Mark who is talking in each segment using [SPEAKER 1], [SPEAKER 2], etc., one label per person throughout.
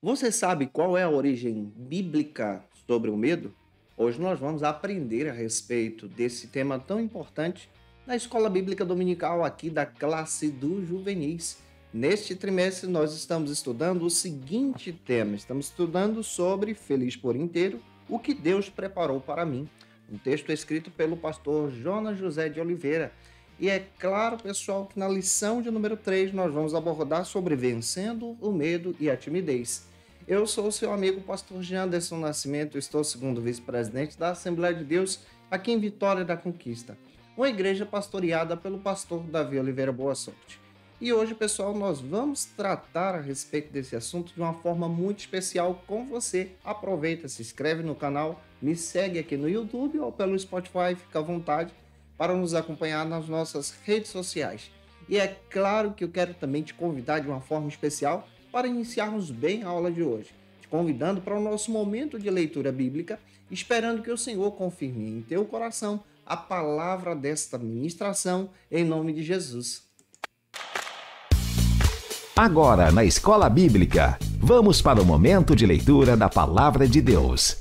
[SPEAKER 1] Você sabe qual é a origem bíblica sobre o medo? Hoje nós vamos aprender a respeito desse tema tão importante na Escola Bíblica Dominical aqui da classe dos juvenis. Neste trimestre nós estamos estudando o seguinte tema, estamos estudando sobre Feliz por Inteiro, o que Deus preparou para mim. Um texto escrito pelo pastor Jonas José de Oliveira. E é claro, pessoal, que na lição de número 3 nós vamos abordar sobre vencendo o medo e a timidez. Eu sou o seu amigo pastor Janderson Nascimento, estou segundo vice-presidente da Assembleia de Deus aqui em Vitória da Conquista, uma igreja pastoreada pelo pastor Davi Oliveira Boa Sorte. E hoje, pessoal, nós vamos tratar a respeito desse assunto de uma forma muito especial com você. Aproveita, se inscreve no canal, me segue aqui no YouTube ou pelo Spotify, fica à vontade para nos acompanhar nas nossas redes sociais. E é claro que eu quero também te convidar de uma forma especial para iniciarmos bem a aula de hoje, te convidando para o nosso momento de leitura bíblica, esperando que o Senhor confirme em teu coração a palavra desta ministração, em nome de Jesus.
[SPEAKER 2] Agora, na Escola Bíblica, vamos para o momento de leitura da Palavra de Deus.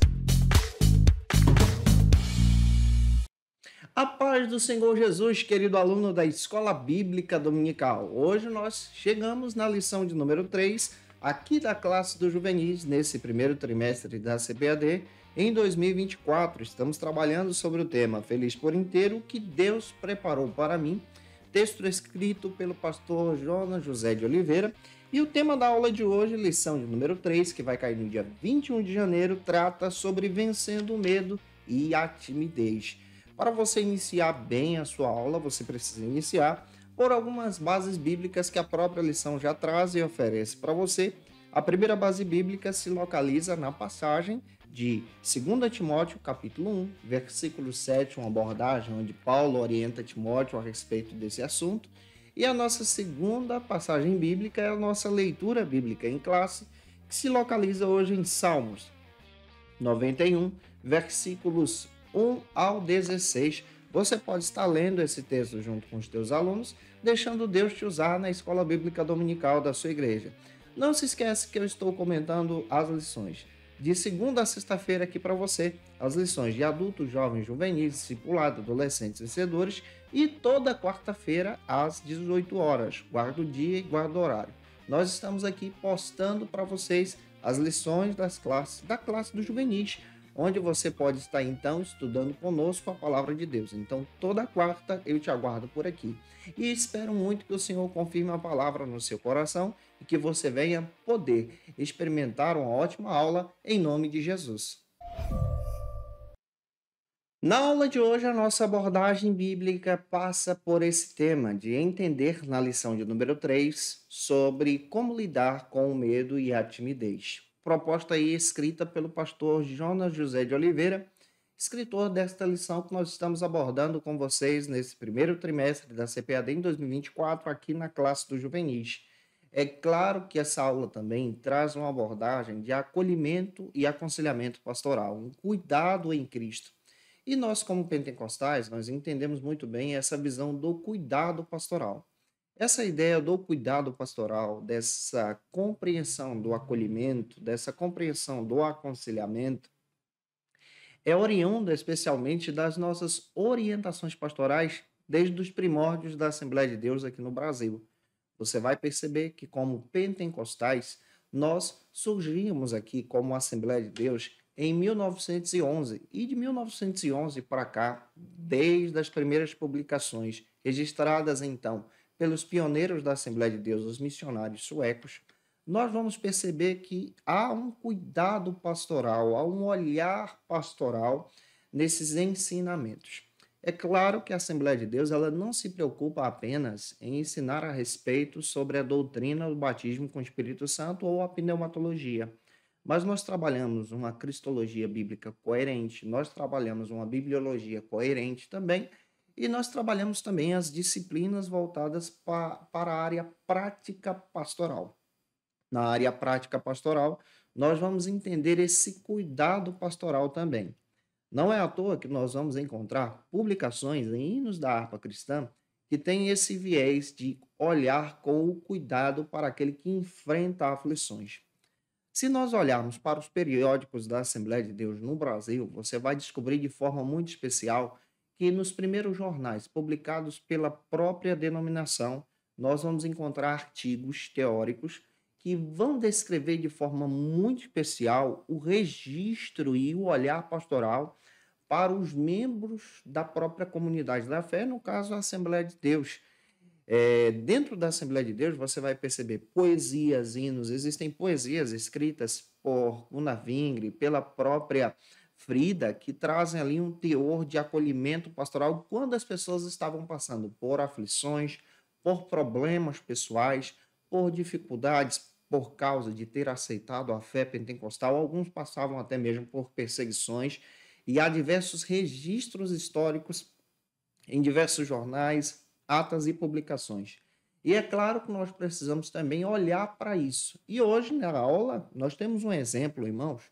[SPEAKER 1] A paz do Senhor Jesus, querido aluno da Escola Bíblica Dominical. Hoje nós chegamos na lição de número 3, aqui da classe dos juvenis, nesse primeiro trimestre da CPAD, em 2024. Estamos trabalhando sobre o tema Feliz por Inteiro, que Deus preparou para mim, texto escrito pelo pastor Jonas José de Oliveira. E o tema da aula de hoje, lição de número 3, que vai cair no dia 21 de janeiro, trata sobre vencendo o medo e a timidez. Para você iniciar bem a sua aula, você precisa iniciar por algumas bases bíblicas que a própria lição já traz e oferece para você. A primeira base bíblica se localiza na passagem de 2 Timóteo, capítulo 1, versículo 7, uma abordagem onde Paulo orienta Timóteo a respeito desse assunto. E a nossa segunda passagem bíblica é a nossa leitura bíblica em classe, que se localiza hoje em Salmos 91, versículos 1 ao 16. Você pode estar lendo esse texto junto com os teus alunos, deixando Deus te usar na Escola Bíblica Dominical da sua igreja. Não se esquece que eu estou comentando as lições de segunda a sexta-feira aqui para você, as lições de adultos, jovens, juvenis, discipulado, adolescentes, vencedores, e toda quarta-feira às 18 horas. Guarda o dia e guarda o horário. Nós estamos aqui postando para vocês as lições da classe dos juvenis, onde você pode estar, então, estudando conosco a Palavra de Deus. Então, toda quarta eu te aguardo por aqui. E espero muito que o Senhor confirme a palavra no seu coração e que você venha poder experimentar uma ótima aula em nome de Jesus. Na aula de hoje, a nossa abordagem bíblica passa por esse tema de entender na lição de número 3 sobre como lidar com o medo e a timidez. Proposta aí escrita pelo pastor Jonas José de Oliveira, escritor desta lição que nós estamos abordando com vocês nesse primeiro trimestre da CPAD em 2024, aqui na classe dos juvenis. É claro que essa aula também traz uma abordagem de acolhimento e aconselhamento pastoral, um cuidado em Cristo. E nós, como pentecostais, nós entendemos muito bem essa visão do cuidado pastoral. Essa ideia do cuidado pastoral, dessa compreensão do acolhimento, dessa compreensão do aconselhamento, é oriunda especialmente das nossas orientações pastorais desde os primórdios da Assembleia de Deus aqui no Brasil. Você vai perceber que, como pentecostais, nós surgimos aqui como Assembleia de Deus em 1911 e de 1911 para cá, desde as primeiras publicações registradas então pelos pioneiros da Assembleia de Deus, os missionários suecos, nós vamos perceber que há um cuidado pastoral, há um olhar pastoral nesses ensinamentos. É claro que a Assembleia de Deus ela não se preocupa apenas em ensinar a respeito sobre a doutrina do batismo com o Espírito Santo ou a pneumatologia, mas nós trabalhamos uma cristologia bíblica coerente, nós trabalhamos uma bibliologia coerente também, e nós trabalhamos também as disciplinas voltadas para a área prática pastoral. Na área prática pastoral, nós vamos entender esse cuidado pastoral também. Não é à toa que nós vamos encontrar publicações em hinos da harpa cristã que têm esse viés de olhar com o cuidado para aquele que enfrenta aflições. Se nós olharmos para os periódicos da Assembleia de Deus no Brasil, você vai descobrir de forma muito especial que nos primeiros jornais publicados pela própria denominação, nós vamos encontrar artigos teóricos que vão descrever de forma muito especial o registro e o olhar pastoral para os membros da própria comunidade da fé, no caso, a Assembleia de Deus. Dentro da Assembleia de Deus, você vai perceber poesias, hinos, existem poesias escritas por Gunnar Vingre, pela própria Frida, que trazem ali um teor de acolhimento pastoral quando as pessoas estavam passando por aflições, por problemas pessoais, por dificuldades por causa de ter aceitado a fé pentecostal. Alguns passavam até mesmo por perseguições, e há diversos registros históricos em diversos jornais, atas e publicações. E é claro que nós precisamos também olhar para isso. E hoje, na aula, nós temos um exemplo, irmãos.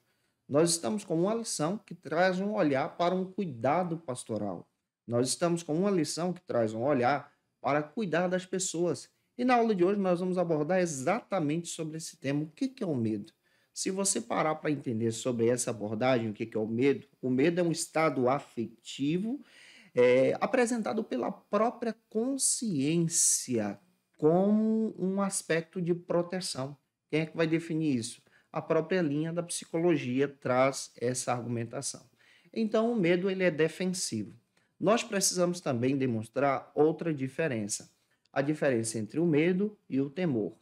[SPEAKER 1] Nós estamos com uma lição que traz um olhar para um cuidado pastoral. Nós estamos com uma lição que traz um olhar para cuidar das pessoas. E na aula de hoje nós vamos abordar exatamente sobre esse tema. O que é o medo? Se você parar para entender sobre essa abordagem, o que é o medo é um estado afetivo apresentado pela própria consciência como um aspecto de proteção. Quem é que vai definir isso? A própria linha da psicologia traz essa argumentação. Então, o medo ele é defensivo. Nós precisamos também demonstrar outra diferença. A diferença entre o medo e o temor.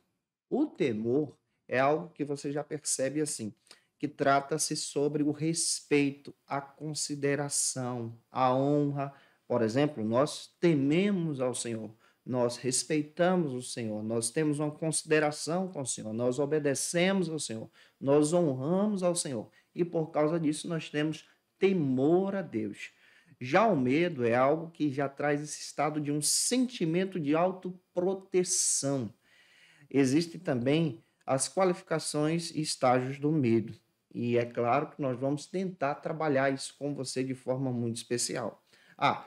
[SPEAKER 1] O temor é algo que você já percebe assim, que trata-se sobre o respeito, a consideração, a honra. Por exemplo, nós tememos ao Senhor, nós respeitamos o Senhor, nós temos uma consideração com o Senhor, nós obedecemos ao Senhor, nós honramos ao Senhor. E por causa disso nós temos temor a Deus. Já o medo é algo que já traz esse estado de um sentimento de autoproteção. Existem também as qualificações e estágios do medo. E é claro que nós vamos tentar trabalhar isso com você de forma muito especial.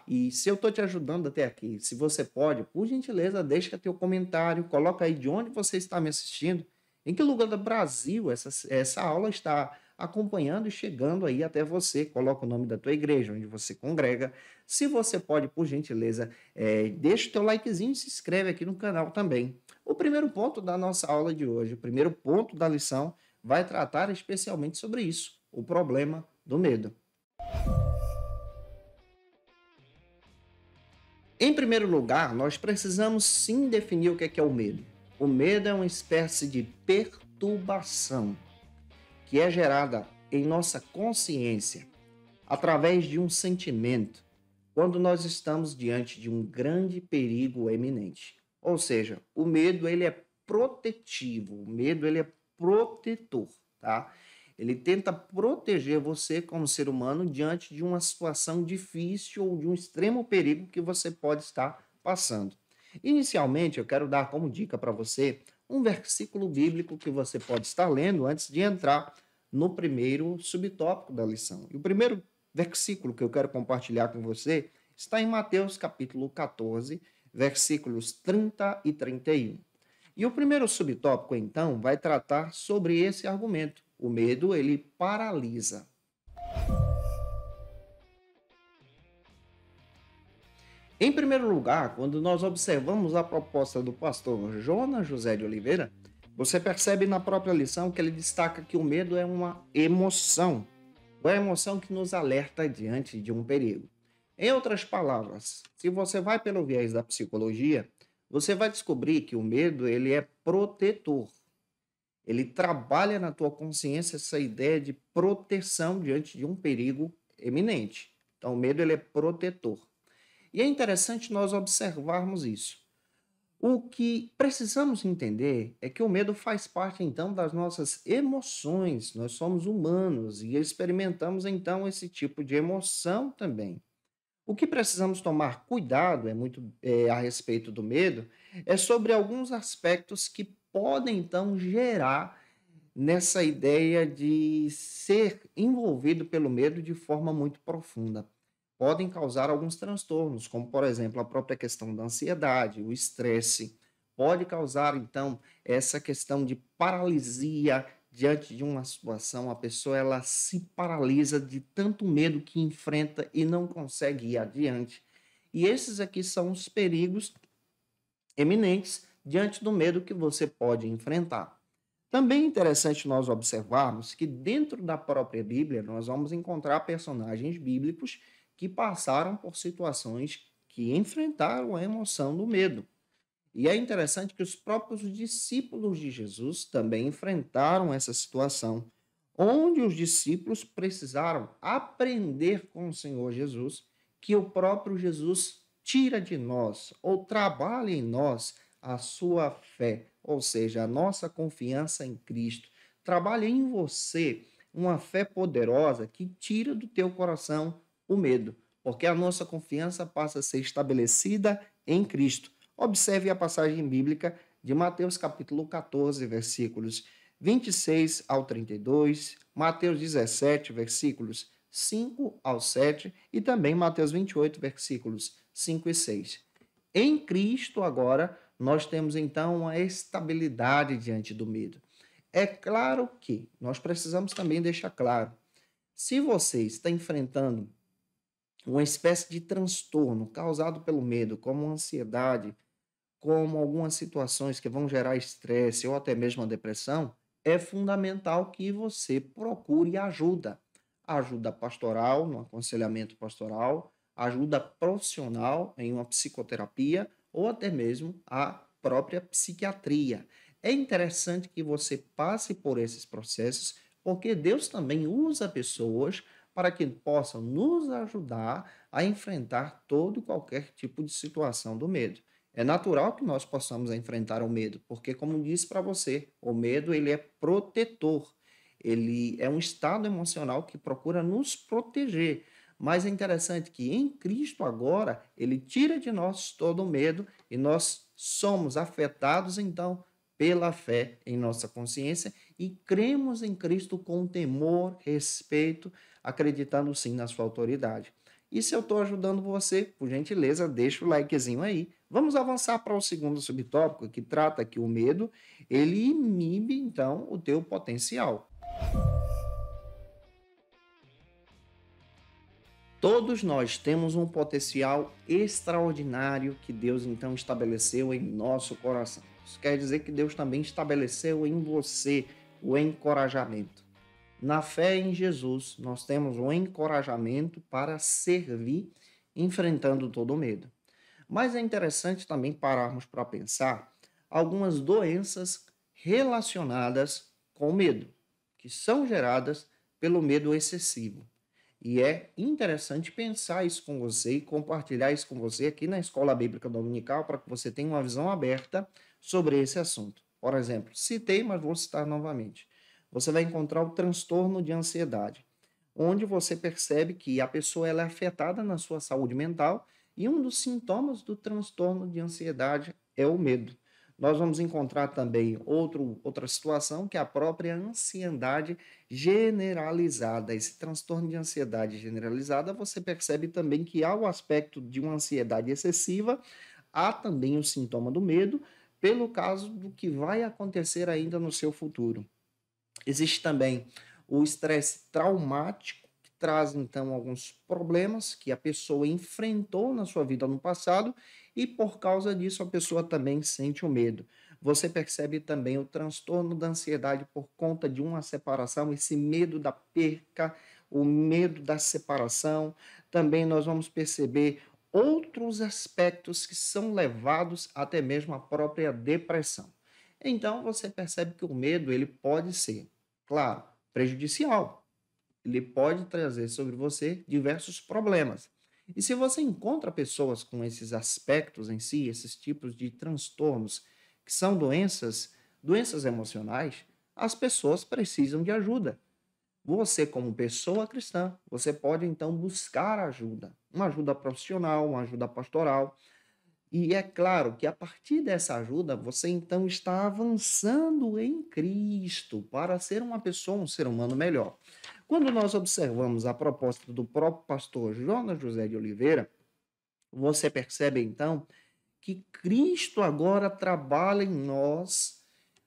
[SPEAKER 1] E se eu estou te ajudando até aqui, se você pode, por gentileza, deixa teu comentário, coloca aí de onde você está me assistindo, em que lugar do Brasil essa aula está acompanhando e chegando aí até você. Coloca o nome da tua igreja, onde você congrega. Se você pode, por gentileza, deixa o teu likezinho e se inscreve aqui no canal também. O primeiro ponto da nossa aula de hoje, o primeiro ponto da lição, vai tratar especialmente sobre isso, o problema do medo. Em primeiro lugar, nós precisamos sim definir o que é o medo. O medo é uma espécie de perturbação que é gerada em nossa consciência através de um sentimento quando nós estamos diante de um grande perigo eminente. Ou seja, o medo ele é protetivo, o medo ele é protetor, tá? Ele tenta proteger você como ser humano diante de uma situação difícil ou de um extremo perigo que você pode estar passando. Inicialmente, eu quero dar como dica para você um versículo bíblico que você pode estar lendo antes de entrar no primeiro subtópico da lição. E o primeiro versículo que eu quero compartilhar com você está em Mateus capítulo 14, versículos 30 e 31. E o primeiro subtópico, então, vai tratar sobre esse argumento. O medo, ele paralisa. Em primeiro lugar, quando nós observamos a proposta do pastor Jonas José de Oliveira, você percebe na própria lição que ele destaca que o medo é uma emoção que nos alerta diante de um perigo. Em outras palavras, se você vai pelo viés da psicologia, você vai descobrir que o medo ele é protetor. Ele trabalha na tua consciência essa ideia de proteção diante de um perigo eminente. Então, o medo ele é protetor. E é interessante nós observarmos isso. O que precisamos entender é que o medo faz parte, então, das nossas emoções. Nós somos humanos e experimentamos, então, esse tipo de emoção também. O que precisamos tomar cuidado a respeito do medo é sobre alguns aspectos que podem, então, gerar nessa ideia de ser envolvido pelo medo de forma muito profunda. Podem causar alguns transtornos, como, por exemplo, a própria questão da ansiedade, o estresse. Pode causar, então, essa questão de paralisia, diante de uma situação, a pessoa ela se paralisa de tanto medo que enfrenta e não consegue ir adiante. E esses aqui são os perigos eminentes diante do medo que você pode enfrentar. Também é interessante nós observarmos que dentro da própria Bíblia nós vamos encontrar personagens bíblicos que passaram por situações que enfrentaram a emoção do medo. E é interessante que os próprios discípulos de Jesus também enfrentaram essa situação, onde os discípulos precisaram aprender com o Senhor Jesus que o próprio Jesus tira de nós ou trabalha em nós a sua fé, ou seja, a nossa confiança em Cristo. Trabalha em você uma fé poderosa que tira do teu coração o medo, porque a nossa confiança passa a ser estabelecida em Cristo. Observe a passagem bíblica de Mateus capítulo 14, versículos 26 ao 32, Mateus 17, versículos 5 ao 7 e também Mateus 28, versículos 5 e 6. Em Cristo agora nós temos então uma estabilidade diante do medo. É claro que nós precisamos também deixar claro, se você está enfrentando uma espécie de transtorno causado pelo medo, como ansiedade, como algumas situações que vão gerar estresse ou até mesmo a depressão, é fundamental que você procure ajuda. Ajuda pastoral, no aconselhamento pastoral, ajuda profissional em uma psicoterapia ou até mesmo a própria psiquiatria. É interessante que você passe por esses processos, porque Deus também usa pessoas para que possam nos ajudar a enfrentar todo e qualquer tipo de situação do medo. É natural que nós possamos enfrentar o medo, porque como disse para você, o medo ele é protetor. Ele é um estado emocional que procura nos proteger. Mas é interessante que em Cristo agora, ele tira de nós todo o medo e nós somos afetados então pela fé em nossa consciência e cremos em Cristo com temor, respeito, acreditando sim na sua autoridade. E se eu estou ajudando você, por gentileza, deixa o likezinho aí. Vamos avançar para o segundo subtópico, que trata que o medo, ele inibe, então, o teu potencial. Todos nós temos um potencial extraordinário que Deus, então, estabeleceu em nosso coração. Isso quer dizer que Deus também estabeleceu em você o encorajamento. Na fé em Jesus, nós temos um encorajamento para servir, enfrentando todo o medo. Mas é interessante também pararmos para pensar algumas doenças relacionadas com o medo, que são geradas pelo medo excessivo. E é interessante pensar isso com você e compartilhar isso com você aqui na Escola Bíblica Dominical para que você tenha uma visão aberta sobre esse assunto. Por exemplo, citei, mas vou citar novamente. Você vai encontrar o transtorno de ansiedade, onde você percebe que a pessoa ela é afetada na sua saúde mental e um dos sintomas do transtorno de ansiedade é o medo. Nós vamos encontrar também outra situação que é a própria ansiedade generalizada. Esse transtorno de ansiedade generalizada, você percebe também que há o aspecto de uma ansiedade excessiva, há também o sintoma do medo, pelo caso do que vai acontecer ainda no seu futuro. Existe também o estresse traumático, que traz então alguns problemas que a pessoa enfrentou na sua vida no passado e por causa disso a pessoa também sente o medo. Você percebe também o transtorno da ansiedade por conta de uma separação, esse medo da perca, o medo da separação. Também nós vamos perceber outros aspectos que são levados até mesmo à própria depressão. Então você percebe que o medo ele pode ser, claro, prejudicial. Ele pode trazer sobre você diversos problemas. E se você encontra pessoas com esses aspectos em si, esses tipos de transtornos, que são doenças emocionais, as pessoas precisam de ajuda. Você, como pessoa cristã, você pode então buscar ajuda, uma ajuda profissional, uma ajuda pastoral. E é claro que a partir dessa ajuda, você então está avançando em Cristo para ser uma pessoa, um ser humano melhor. Quando nós observamos a proposta do próprio pastor Jonas José de Oliveira, você percebe então que Cristo agora trabalha em nós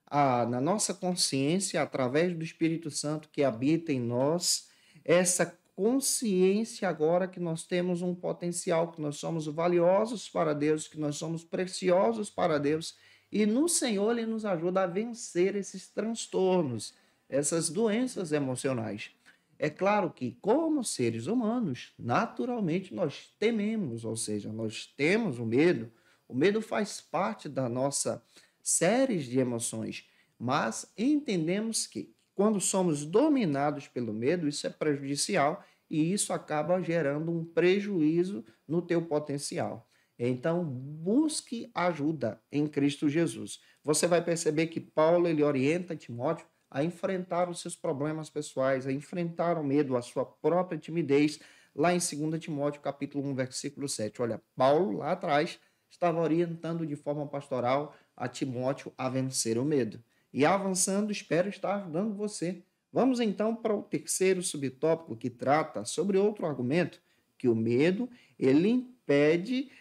[SPEAKER 1] na nossa consciência, através do Espírito Santo que habita em nós, essa consciência agora que nós temos um potencial, que nós somos valiosos para Deus, que nós somos preciosos para Deus, e no Senhor Ele nos ajuda a vencer esses transtornos, essas doenças emocionais. É claro que, como seres humanos, naturalmente nós tememos, ou seja, nós temos o medo. O medo faz parte da nossa série de emoções, mas entendemos que quando somos dominados pelo medo, isso é prejudicial e isso acaba gerando um prejuízo no teu potencial. Então, busque ajuda em Cristo Jesus. Você vai perceber que Paulo ele orienta Timóteo a enfrentar os seus problemas pessoais, a enfrentar o medo, a sua própria timidez, lá em 2 Timóteo, capítulo 1, versículo 7. Olha, Paulo, lá atrás, estava orientando de forma pastoral a Timóteo a vencer o medo. E avançando, espero estar ajudando você. Vamos então para o terceiro subtópico que trata sobre outro argumento, que o medo, ele impede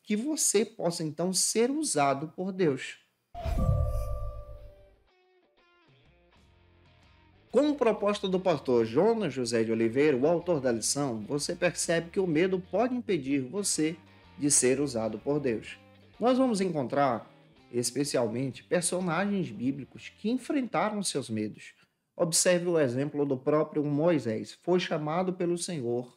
[SPEAKER 1] que você possa então ser usado por Deus. Com proposta do pastor Jonas José de Oliveira, o autor da lição, você percebe que o medo pode impedir você de ser usado por Deus. Nós vamos encontrar, especialmente, personagens bíblicos que enfrentaram seus medos. Observe o exemplo do próprio Moisés. Foi chamado pelo Senhor,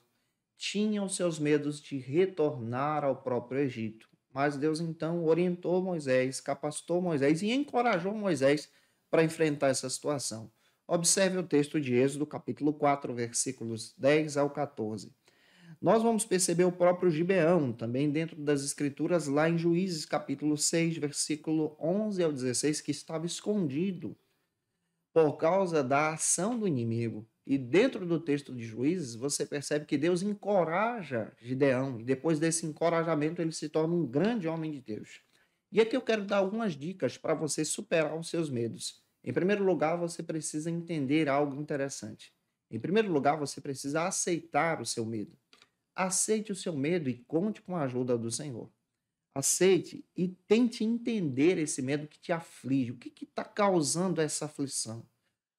[SPEAKER 1] tinha os seus medos de retornar ao próprio Egito. Mas Deus então orientou Moisés, capacitou Moisés e encorajou Moisés para enfrentar essa situação. Observe o texto de Êxodo, capítulo 4, versículos 10 ao 14. Nós vamos perceber o próprio Gibeão, também dentro das Escrituras, lá em Juízes, capítulo 6, versículo 11 ao 16, que estava escondido por causa da ação do inimigo. E dentro do texto de Juízes, você percebe que Deus encoraja Gideão, e depois desse encorajamento ele se torna um grande homem de Deus. E aqui eu quero dar algumas dicas para você superar os seus medos. Em primeiro lugar, você precisa entender algo interessante. Em primeiro lugar, você precisa aceitar o seu medo. Aceite o seu medo e conte com a ajuda do Senhor. Aceite e tente entender esse medo que te aflige. O que está causando essa aflição?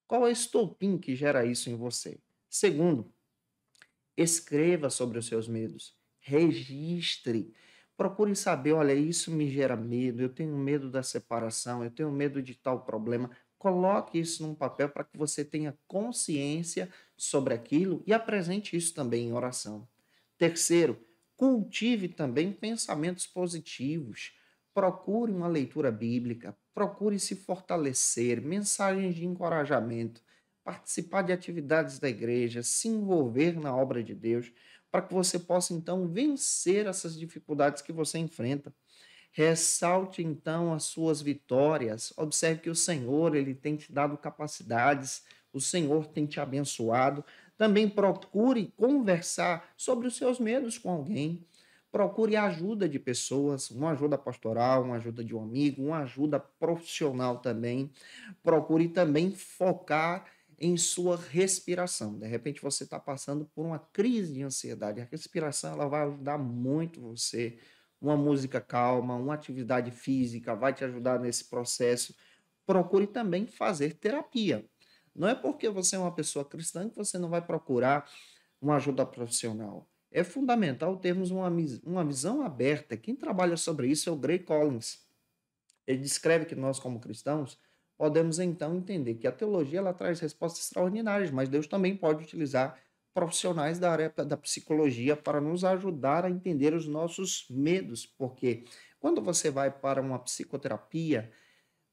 [SPEAKER 1] Qual é o estopim que gera isso em você? Segundo, escreva sobre os seus medos. Registre. Procure saber, olha, isso me gera medo, eu tenho medo da separação, eu tenho medo de tal problema. Coloque isso num papel para que você tenha consciência sobre aquilo e apresente isso também em oração. Terceiro, cultive também pensamentos positivos. Procure uma leitura bíblica, procure se fortalecer, mensagens de encorajamento, participar de atividades da igreja, se envolver na obra de Deus, para que você possa então vencer essas dificuldades que você enfrenta. Ressalte então as suas vitórias. Observe que o Senhor, ele tem te dado capacidades, o Senhor tem te abençoado. Também procure conversar sobre os seus medos com alguém. Procure a ajuda de pessoas, uma ajuda pastoral, uma ajuda de um amigo, uma ajuda profissional também. Procure também focar em sua respiração. De repente você está passando por uma crise de ansiedade. A respiração ela vai ajudar muito você. Uma música calma, uma atividade física vai te ajudar nesse processo. Procure também fazer terapia. Não é porque você é uma pessoa cristã que você não vai procurar uma ajuda profissional. É fundamental termos uma visão aberta. Quem trabalha sobre isso é o Gray Collins. Ele descreve que nós, como cristãos, podemos então entender que a teologia ela traz respostas extraordinárias, mas Deus também pode utilizar profissionais da área da psicologia para nos ajudar a entender os nossos medos, porque quando você vai para uma psicoterapia,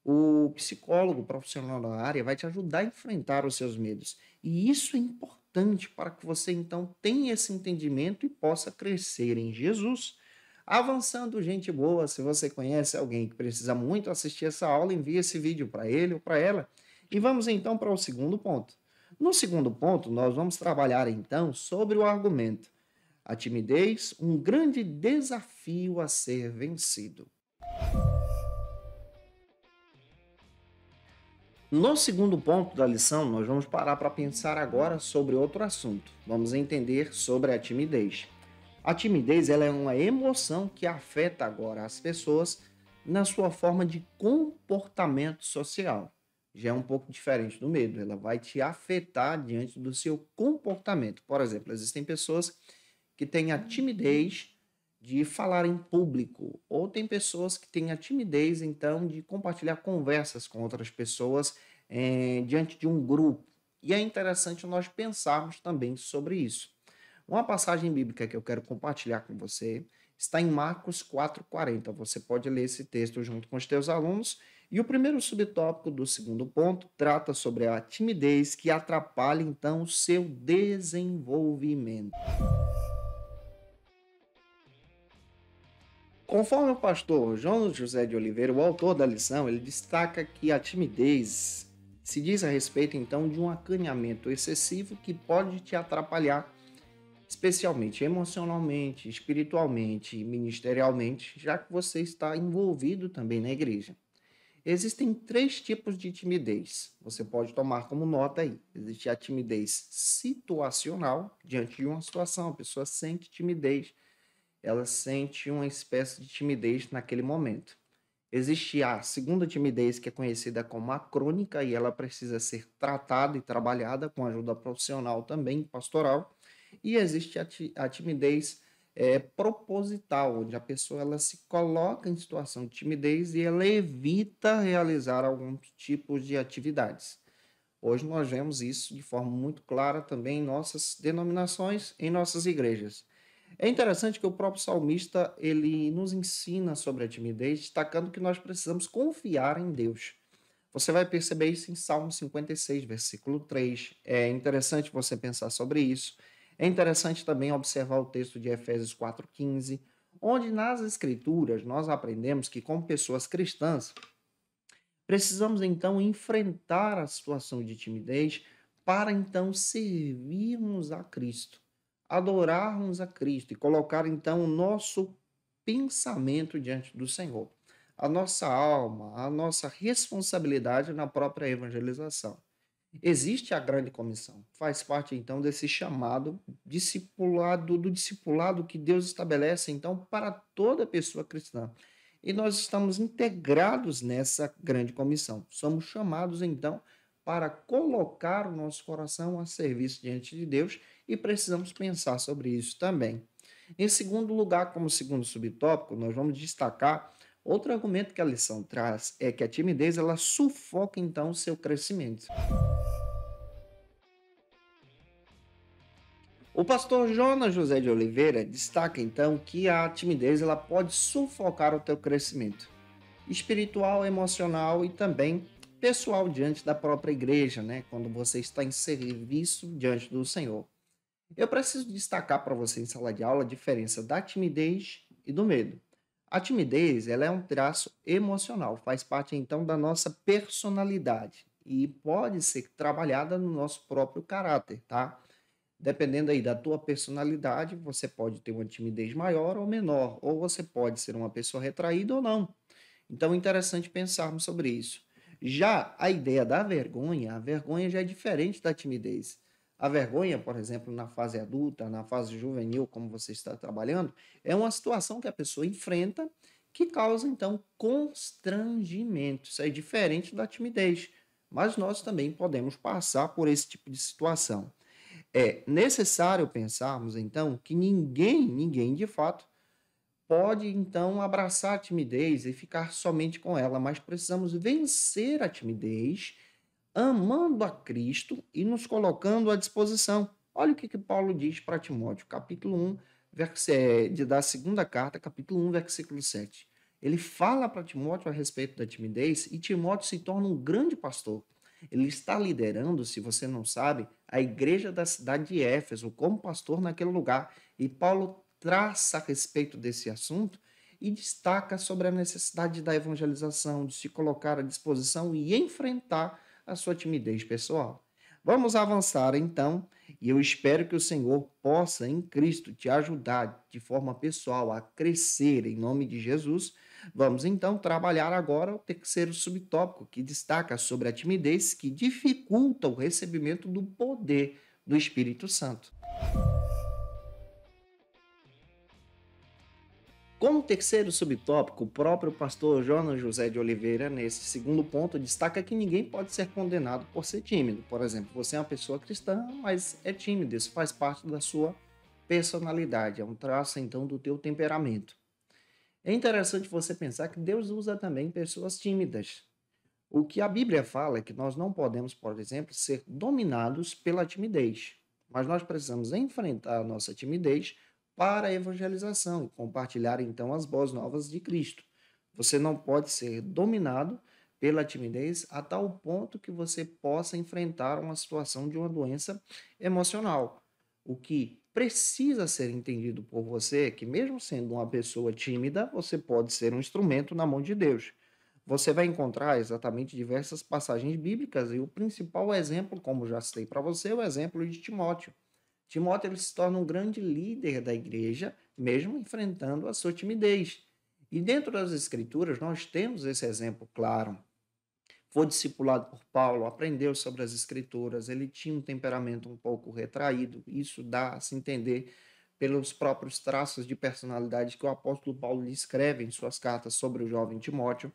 [SPEAKER 1] o psicólogo profissional da área vai te ajudar a enfrentar os seus medos. E isso é importante para que você então tenha esse entendimento e possa crescer em Jesus. Avançando, gente boa, se você conhece alguém que precisa muito assistir essa aula, envie esse vídeo para ele ou para ela. E vamos então para o segundo ponto. No segundo ponto, nós vamos trabalhar então sobre o argumento. A timidez, um grande desafio a ser vencido. No segundo ponto da lição, nós vamos parar para pensar agora sobre outro assunto. Vamos entender sobre a timidez. A timidez ela é uma emoção que afeta agora as pessoas na sua forma de comportamento social. Já é um pouco diferente do medo, ela vai te afetar diante do seu comportamento. Por exemplo, existem pessoas que têm a timidez de falar em público, ou tem pessoas que têm a timidez, então, de compartilhar conversas com outras pessoas diante de um grupo. E é interessante nós pensarmos também sobre isso. Uma passagem bíblica que eu quero compartilhar com você está em Marcos 4,40. Você pode ler esse texto junto com os teus alunos. E o primeiro subtópico do segundo ponto trata sobre a timidez que atrapalha, então, o seu desenvolvimento. Conforme o pastor João José de Oliveira, o autor da lição, ele destaca que a timidez se diz a respeito, então, de um acanhamento excessivo que pode te atrapalhar, especialmente emocionalmente, espiritualmente e ministerialmente, já que você está envolvido também na igreja. Existem três tipos de timidez. Você pode tomar como nota aí. Existe a timidez situacional, diante de uma situação, a pessoa sente timidez, ela sente uma espécie de timidez naquele momento. Existe a segunda timidez, que é conhecida como a crônica, e ela precisa ser tratada e trabalhada com ajuda profissional também, pastoral. E existe a timidez proposital, onde a pessoa ela se coloca em situação de timidez e ela evita realizar alguns tipos de atividades. Hoje nós vemos isso de forma muito clara também em nossas denominações, em nossas igrejas. É interessante que o próprio salmista ele nos ensina sobre a timidez, destacando que nós precisamos confiar em Deus. Você vai perceber isso em Salmo 56, versículo 3. É interessante você pensar sobre isso. É interessante também observar o texto de Efésios 4,15, onde nas Escrituras nós aprendemos que, como pessoas cristãs, precisamos então enfrentar a situação de timidez para então servirmos a Cristo, adorarmos a Cristo e colocar então o nosso pensamento diante do Senhor, a nossa alma, a nossa responsabilidade na própria evangelização. Existe a grande comissão, faz parte então desse chamado discipulado, do discipulado que Deus estabelece então para toda pessoa cristã. E nós estamos integrados nessa grande comissão. Somos chamados então para colocar o nosso coração a serviço diante de Deus e precisamos pensar sobre isso também. Em segundo lugar, como segundo subtópico, nós vamos destacar outro argumento que a lição traz, é que a timidez ela sufoca então o seu crescimento. O pastor Jonas José de Oliveira destaca então que a timidez ela pode sufocar o teu crescimento espiritual, emocional e também pessoal diante da própria igreja, né? Quando você está em serviço diante do Senhor. Eu preciso destacar para você em sala de aula a diferença da timidez e do medo. A timidez, ela é um traço emocional, faz parte então da nossa personalidade e pode ser trabalhada no nosso próprio caráter, tá? Dependendo aí da tua personalidade, você pode ter uma timidez maior ou menor, ou você pode ser uma pessoa retraída ou não. Então é interessante pensarmos sobre isso. Já a ideia da vergonha, a vergonha já é diferente da timidez. A vergonha, por exemplo, na fase adulta, na fase juvenil, como você está trabalhando, é uma situação que a pessoa enfrenta que causa, então, constrangimento. Isso é diferente da timidez. Mas nós também podemos passar por esse tipo de situação. É necessário pensarmos, então, que ninguém de fato, pode então abraçar a timidez e ficar somente com ela, mas precisamos vencer a timidez amando a Cristo e nos colocando à disposição. Olha o que Paulo diz para Timóteo, capítulo 1, da segunda carta, capítulo 1, versículo 7. Ele fala para Timóteo a respeito da timidez e Timóteo se torna um grande pastor. Ele está liderando, se você não sabe, a igreja da cidade de Éfeso como pastor naquele lugar. E Paulo traça a respeito desse assunto e destaca sobre a necessidade da evangelização, de se colocar à disposição e enfrentar a sua timidez pessoal. Vamos avançar então, e eu espero que o Senhor possa em Cristo te ajudar de forma pessoal a crescer em nome de Jesus. Vamos então trabalhar agora o terceiro subtópico, que destaca sobre a timidez que dificulta o recebimento do poder do Espírito Santo. Como terceiro subtópico, o próprio pastor Jonas José de Oliveira, nesse segundo ponto, destaca que ninguém pode ser condenado por ser tímido. Por exemplo, você é uma pessoa cristã, mas é tímido, isso faz parte da sua personalidade, é um traço então do teu temperamento. É interessante você pensar que Deus usa também pessoas tímidas. O que a Bíblia fala é que nós não podemos, por exemplo, ser dominados pela timidez, mas nós precisamos enfrentar a nossa timidez para a evangelização e compartilhar então as boas novas de Cristo. Você não pode ser dominado pela timidez a tal ponto que você possa enfrentar uma situação de uma doença emocional. O que precisa ser entendido por você é que, mesmo sendo uma pessoa tímida, você pode ser um instrumento na mão de Deus. Você vai encontrar exatamente diversas passagens bíblicas e o principal exemplo, como já citei para você, é o exemplo de Timóteo. Timóteo ele se torna um grande líder da igreja, mesmo enfrentando a sua timidez. E dentro das Escrituras nós temos esse exemplo claro. Foi discipulado por Paulo, aprendeu sobre as Escrituras, ele tinha um temperamento um pouco retraído, isso dá a se entender pelos próprios traços de personalidade que o apóstolo Paulo descreve em suas cartas sobre o jovem Timóteo.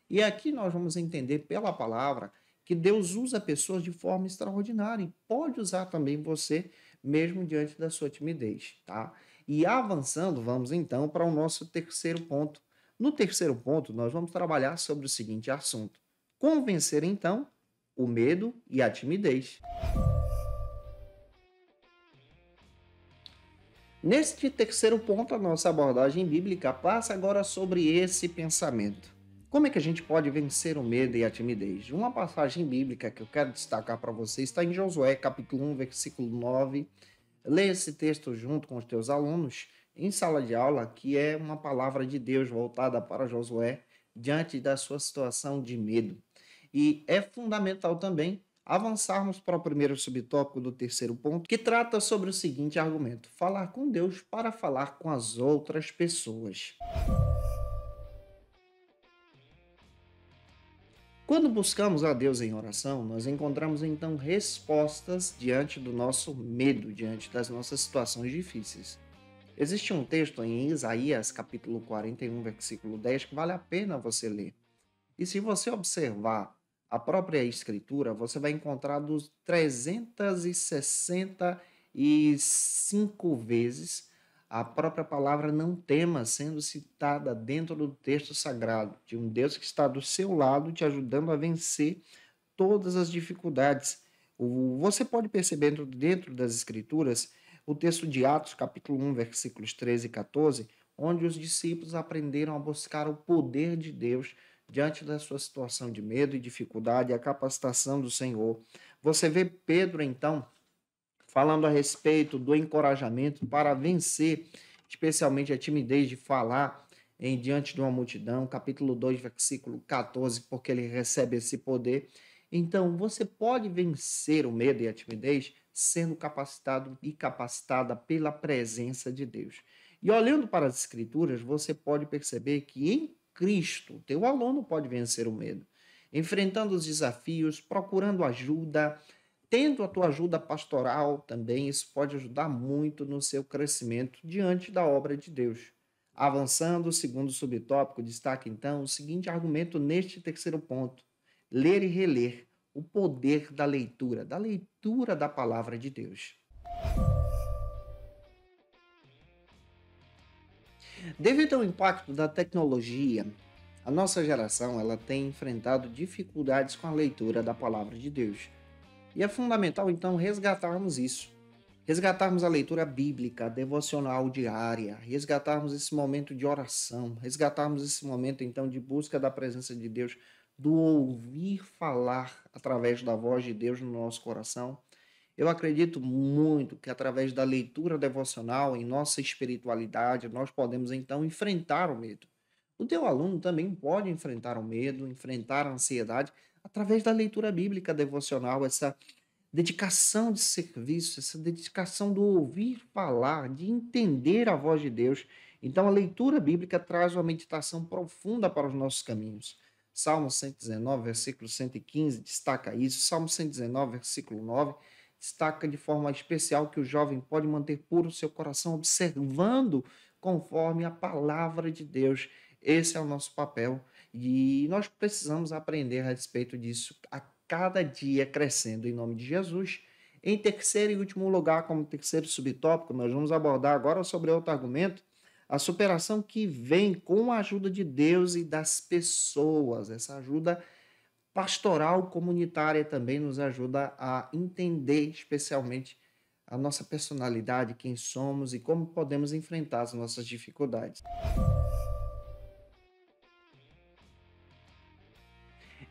[SPEAKER 1] E aqui nós vamos entender pela palavra que Deus usa pessoas de forma extraordinária e pode usar também você, mesmo diante da sua timidez, tá? E avançando, vamos então para o nosso terceiro ponto. No terceiro ponto, nós vamos trabalhar sobre o seguinte assunto: como vencer então o medo e a timidez. Neste terceiro ponto, a nossa abordagem bíblica passa agora sobre esse pensamento. Como é que a gente pode vencer o medo e a timidez? Uma passagem bíblica que eu quero destacar para você está em Josué, capítulo 1, versículo 9. Leia esse texto junto com os teus alunos em sala de aula, que é uma palavra de Deus voltada para Josué diante da sua situação de medo. E é fundamental também avançarmos para o primeiro subtópico do terceiro ponto, que trata sobre o seguinte argumento: falar com Deus para falar com as outras pessoas. Quando buscamos a Deus em oração, nós encontramos então respostas diante do nosso medo, diante das nossas situações difíceis. Existe um texto em Isaías, capítulo 41, versículo 10, que vale a pena você ler. E se você observar a própria escritura, você vai encontrar dos 365 vezes a própria palavra não temas sendo citada dentro do texto sagrado, de um Deus que está do seu lado te ajudando a vencer todas as dificuldades. Você pode perceber dentro das escrituras o texto de Atos, capítulo 1, versículos 13 e 14, onde os discípulos aprenderam a buscar o poder de Deus diante da sua situação de medo e dificuldade, a capacitação do Senhor. Você vê Pedro, então, falando a respeito do encorajamento para vencer, especialmente a timidez de falar em diante de uma multidão, capítulo 2, versículo 14, porque ele recebe esse poder. Então, você pode vencer o medo e a timidez sendo capacitado e capacitada pela presença de Deus. E olhando para as Escrituras, você pode perceber que em Cristo, teu aluno pode vencer o medo, enfrentando os desafios, procurando ajuda, tendo a tua ajuda pastoral também, isso pode ajudar muito no seu crescimento diante da obra de Deus. Avançando, o segundo subtópico, destaca então o seguinte argumento neste terceiro ponto: ler e reler, o poder da leitura da palavra de Deus. Devido ao impacto da tecnologia, a nossa geração ela tem enfrentado dificuldades com a leitura da palavra de Deus. E é fundamental, então, resgatarmos isso. Resgatarmos a leitura bíblica, a devocional diária, resgatarmos esse momento de oração, resgatarmos esse momento, então, de busca da presença de Deus, do ouvir falar através da voz de Deus no nosso coração. Eu acredito muito que através da leitura devocional em nossa espiritualidade, nós podemos então enfrentar o medo. O teu aluno também pode enfrentar o medo, enfrentar a ansiedade através da leitura bíblica devocional, essa dedicação de serviço, essa dedicação do ouvir falar, de entender a voz de Deus. Então a leitura bíblica traz uma meditação profunda para os nossos caminhos. Salmo 119, versículo 115 destaca isso. Salmo 119, versículo 9 destaca de forma especial que o jovem pode manter puro seu coração, observando conforme a palavra de Deus. Esse é o nosso papel e nós precisamos aprender a respeito disso a cada dia crescendo em nome de Jesus. Em terceiro e último lugar, como terceiro subtópico, nós vamos abordar agora sobre outro argumento, a superação que vem com a ajuda de Deus e das pessoas. Essa ajuda pastoral comunitária também nos ajuda a entender especialmente a nossa personalidade, quem somos e como podemos enfrentar as nossas dificuldades.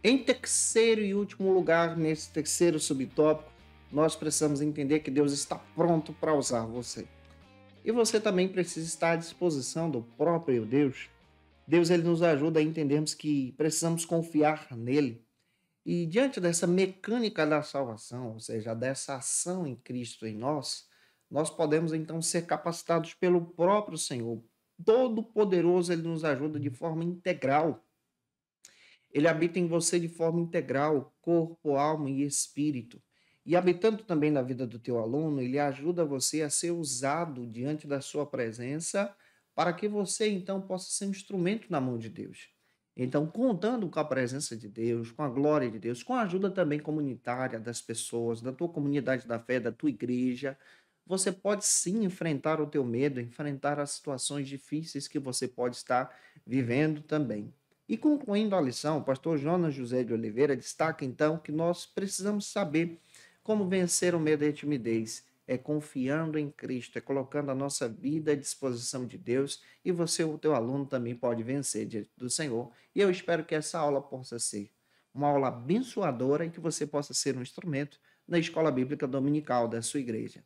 [SPEAKER 1] Em terceiro e último lugar, nesse terceiro subtópico, nós precisamos entender que Deus está pronto para usar você. E você também precisa estar à disposição do próprio Deus. Deus ele nos ajuda a entendermos que precisamos confiar nele. E diante dessa mecânica da salvação, ou seja, dessa ação em Cristo em nós, nós podemos então ser capacitados pelo próprio Senhor. Todo-Poderoso, ele nos ajuda de forma integral. Ele habita em você de forma integral, corpo, alma e espírito. E habitando também na vida do teu aluno, ele ajuda você a ser usado diante da sua presença para que você então possa ser um instrumento na mão de Deus. Então, contando com a presença de Deus, com a glória de Deus, com a ajuda também comunitária das pessoas, da tua comunidade da fé, da tua igreja, você pode sim enfrentar o teu medo, enfrentar as situações difíceis que você pode estar vivendo também. E concluindo a lição, o pastor Jonas José de Oliveira destaca então que nós precisamos saber como vencer o medo e a timidez. É confiando em Cristo, é colocando a nossa vida à disposição de Deus e você, o teu aluno, também pode vencer diante do Senhor. E eu espero que essa aula possa ser uma aula abençoadora e que você possa ser um instrumento na escola bíblica dominical da sua igreja.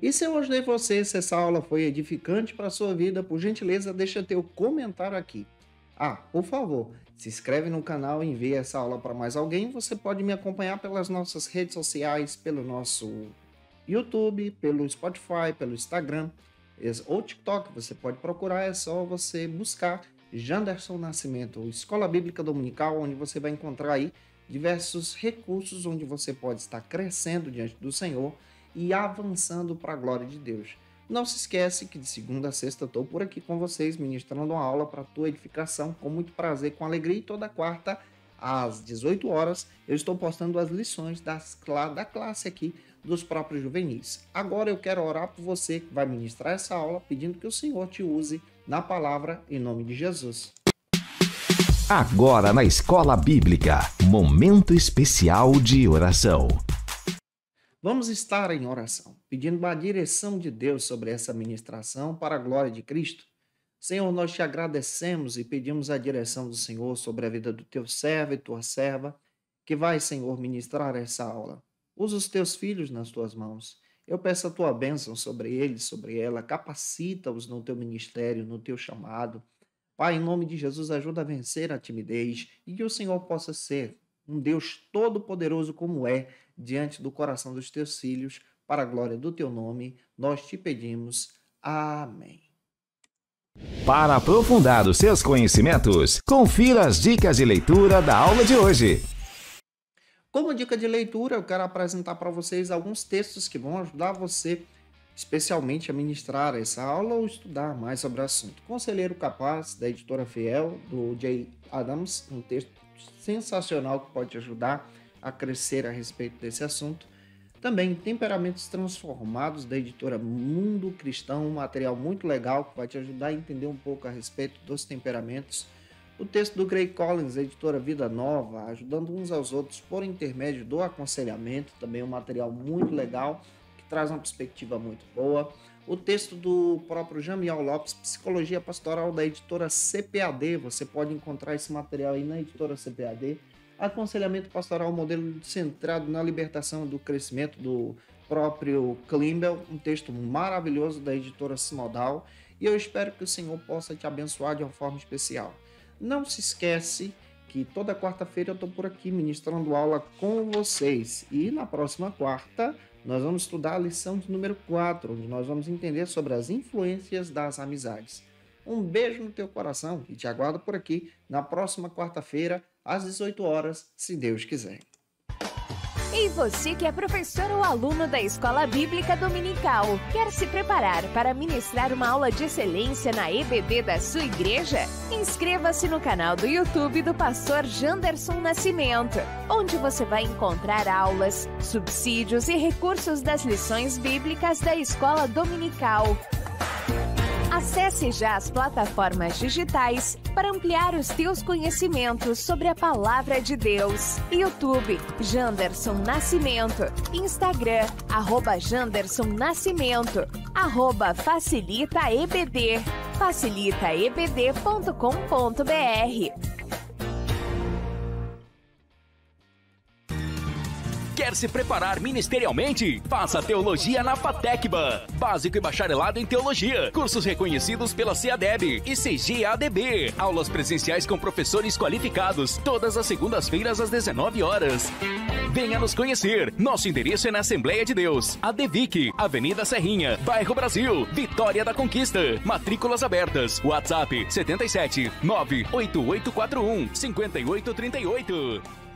[SPEAKER 1] E se eu ajudei você, se essa aula foi edificante para a sua vida, por gentileza, deixa teu comentário aqui. Por favor, se inscreve no canal e envia essa aula para mais alguém. Você pode me acompanhar pelas nossas redes sociais, pelo nosso YouTube, pelo Spotify, pelo Instagram ou TikTok. Você pode procurar, é só você buscar Janderson Nascimento, Escola Bíblica Dominical, onde você vai encontrar aí diversos recursos onde você pode estar crescendo diante do Senhor e avançando para a glória de Deus. Não se esquece que de segunda a sexta estou por aqui com vocês, ministrando uma aula para a tua edificação, com muito prazer, com alegria, e toda quarta, às 18 horas, eu estou postando as lições da classe aqui dos próprios juvenis. Agora eu quero orar por você que vai ministrar essa aula, pedindo que o Senhor te use na palavra, em nome de Jesus.
[SPEAKER 2] Agora na Escola Bíblica, momento especial de oração.
[SPEAKER 1] Vamos estar em oração, pedindo a direção de Deus sobre essa ministração para a glória de Cristo. Senhor, nós te agradecemos e pedimos a direção do Senhor sobre a vida do teu servo e tua serva, que vai, Senhor, ministrar essa aula. Usa os teus filhos nas tuas mãos. Eu peço a tua bênção sobre eles, sobre ela. Capacita-os no teu ministério, no teu chamado. Pai, em nome de Jesus, ajuda a vencer a timidez e que o Senhor possa ser um Deus todo-poderoso como é, diante do coração dos teus filhos, para a glória do teu nome, nós te pedimos. Amém.
[SPEAKER 2] Para aprofundar os seus conhecimentos, confira as dicas de leitura da aula de hoje.
[SPEAKER 1] Como dica de leitura, eu quero apresentar para vocês alguns textos que vão ajudar você, especialmente a ministrar essa aula ou estudar mais sobre o assunto. Conselheiro Capaz, da editora Fiel, do Jay Adams, um texto sensacional que pode te ajudar a crescer a respeito desse assunto. Também Temperamentos Transformados, da editora Mundo Cristão, um material muito legal que vai te ajudar a entender um pouco a respeito dos temperamentos. O texto do Gray Collins, da editora Vida Nova, ajudando uns aos outros por intermédio do aconselhamento, também um material muito legal que traz uma perspectiva muito boa. O texto do próprio Jamiel Lopes, Psicologia Pastoral, da editora CPAD, você pode encontrar esse material aí na editora CPAD. Aconselhamento Pastoral, modelo centrado na libertação do crescimento, do próprio Klimbel, um texto maravilhoso da editora Sinodal, e eu espero que o Senhor possa te abençoar de uma forma especial. Não se esquece que toda quarta-feira eu estou por aqui ministrando aula com vocês, e na próxima quarta nós vamos estudar a lição de número 4, onde nós vamos entender sobre as influências das amizades. Um beijo no teu coração e te aguardo por aqui na próxima quarta-feira, às 18 horas, se Deus quiser.
[SPEAKER 3] E você que é professor ou aluno da Escola Bíblica Dominical, quer se preparar para ministrar uma aula de excelência na EBD da sua igreja? Inscreva-se no canal do YouTube do pastor Janderson Nascimento, onde você vai encontrar aulas, subsídios e recursos das lições bíblicas da Escola Dominical. Acesse já as plataformas digitais para ampliar os teus conhecimentos sobre a Palavra de Deus. YouTube, Janderson Nascimento. Instagram, @Janderson Nascimento. @FacilitaEBD. facilitaebd.com.br.
[SPEAKER 4] Quer se preparar ministerialmente? Faça Teologia na FATECBA. Básico e bacharelado em Teologia. Cursos reconhecidos pela CEADEB e CGADB. Aulas presenciais com professores qualificados. Todas as segundas-feiras às 19 horas. Venha nos conhecer. Nosso endereço é na Assembleia de Deus. ADVIC, Avenida Serrinha, Bairro Brasil, Vitória da Conquista. Matrículas abertas. WhatsApp 77 98841 5838.